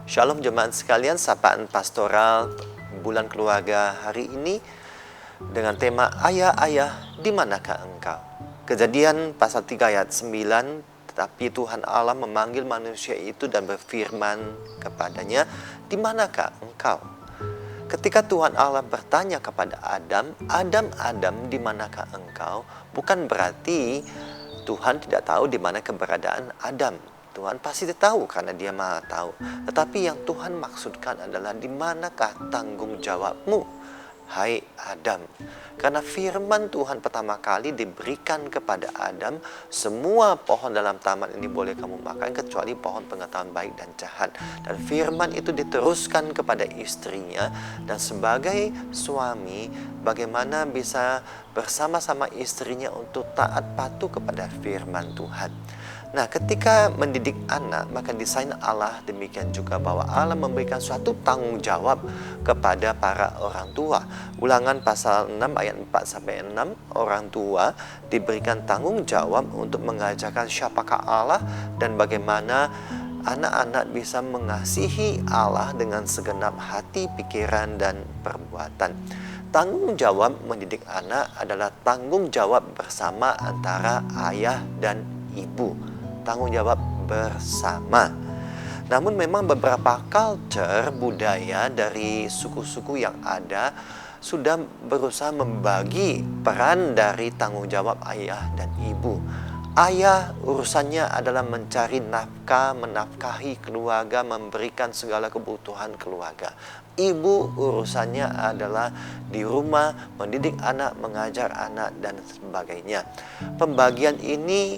Shalom jemaat sekalian, sapaan pastoral bulan keluarga hari ini dengan tema Ayah, di manakah engkau? Kejadian pasal 3 ayat 9, tetapi Tuhan Allah memanggil manusia itu dan berfirman kepadanya, di manakah engkau? Ketika Tuhan Allah bertanya kepada Adam, Adam, di manakah engkau? Bukan berarti Tuhan tidak tahu di mana keberadaan Adam. Tuhan pasti tahu karena Dia Maha tahu. Tetapi yang Tuhan maksudkan adalah di manakah tanggung jawabmu, hai Adam? Karena firman Tuhan pertama kali diberikan kepada Adam, semua pohon dalam taman ini boleh kamu makan kecuali pohon pengetahuan baik dan jahat. Dan firman itu diteruskan kepada istrinya, dan sebagai suami bagaimana bisa bersama-sama istrinya untuk taat patuh kepada firman Tuhan. Nah, ketika mendidik anak, maka desain Allah demikian juga bahwa Allah memberikan suatu tanggung jawab kepada para orang tua. Ulangan pasal 6 ayat 4-6, orang tua diberikan tanggung jawab untuk mengajarkan siapakah Allah dan bagaimana anak-anak bisa mengasihi Allah dengan segenap hati, pikiran, dan perbuatan. Tanggung jawab mendidik anak adalah tanggung jawab bersama antara ayah dan ibu. Tanggung jawab bersama. Namun memang beberapa culture, budaya dari suku-suku yang ada sudah berusaha membagi peran dari tanggung jawab ayah dan ibu. Ayah urusannya adalah mencari nafkah, menafkahi keluarga, memberikan segala kebutuhan keluarga. Ibu urusannya adalah di rumah, mendidik anak, mengajar anak, dan sebagainya. Pembagian ini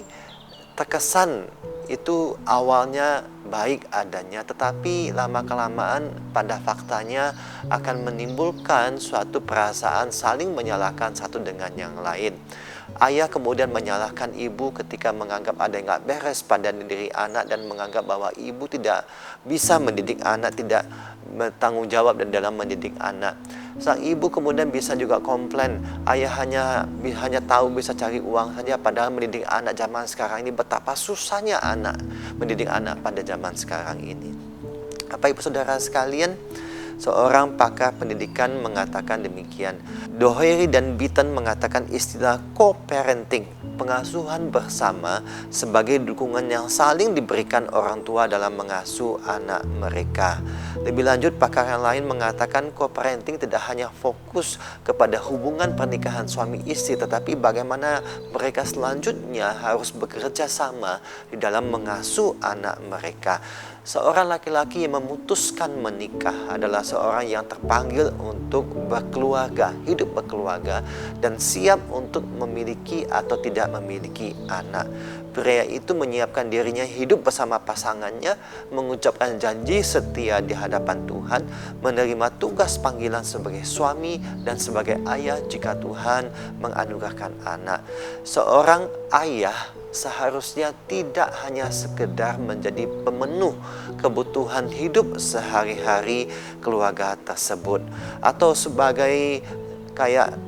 terkesan itu awalnya baik adanya, tetapi lama-kelamaan pada faktanya akan menimbulkan suatu perasaan saling menyalahkan satu dengan yang lain. Ayah kemudian menyalahkan ibu ketika menganggap ada yang gak beres pada diri anak dan menganggap bahwa ibu tidak bisa mendidik anak, tidak bertanggung jawab dalam mendidik anak. Sang ibu kemudian bisa juga komplain, ayah hanya tahu bisa cari uang saja, padahal mendidik anak zaman sekarang ini betapa susahnya anak mendidik anak pada zaman sekarang ini. Bapak Ibu Saudara sekalian, seorang pakar pendidikan mengatakan demikian. Doherty dan Beaton mengatakan istilah co-parenting, pengasuhan bersama, sebagai dukungan yang saling diberikan orang tua dalam mengasuh anak mereka. Lebih lanjut, pakar yang lain mengatakan co-parenting tidak hanya fokus kepada hubungan pernikahan suami istri, tetapi bagaimana mereka selanjutnya harus bekerja sama di dalam mengasuh anak mereka. Seorang laki-laki yang memutuskan menikah adalah seorang yang terpanggil untuk berkeluarga, hidup berkeluarga, dan siap untuk memiliki atau tidak memiliki anak. Pria itu menyiapkan dirinya hidup bersama pasangannya, mengucapkan janji setia di hadapan Tuhan, menerima tugas panggilan sebagai suami dan sebagai ayah jika Tuhan menganugerahkan anak. Seorang ayah seharusnya tidak hanya sekedar menjadi pemenuh kebutuhan hidup sehari-hari keluarga tersebut, atau sebagai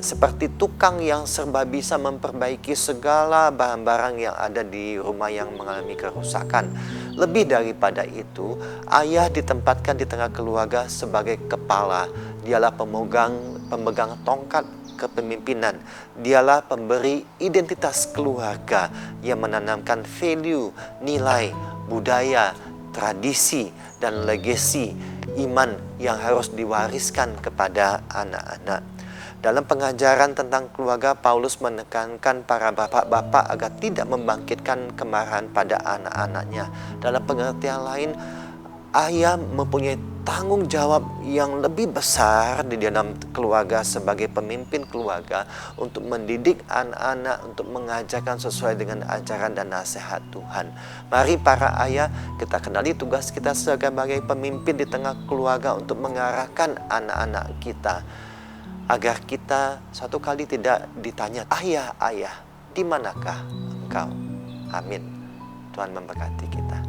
seperti tukang yang serba bisa memperbaiki segala barang-barang yang ada di rumah yang mengalami kerusakan. Lebih daripada itu, ayah ditempatkan di tengah keluarga sebagai kepala. Dialah pemegang tongkat kepemimpinan. Dialah pemberi identitas keluarga yang menanamkan value, nilai, budaya, tradisi, dan legasi iman yang harus diwariskan kepada anak-anak. Dalam pengajaran tentang keluarga, Paulus menekankan para bapak-bapak agar tidak membangkitkan kemarahan pada anak-anaknya. Dalam pengertian lain, ayah mempunyai tanggung jawab yang lebih besar di dalam keluarga sebagai pemimpin keluarga untuk mendidik anak-anak, untuk mengajarkan sesuai dengan ajaran dan nasihat Tuhan. Mari para ayah, kita kenali tugas kita sebagai pemimpin di tengah keluarga untuk mengarahkan anak-anak kita, agar kita suatu kali tidak ditanya, ayah, di manakah engkau? Amin. Tuhan memberkati kita.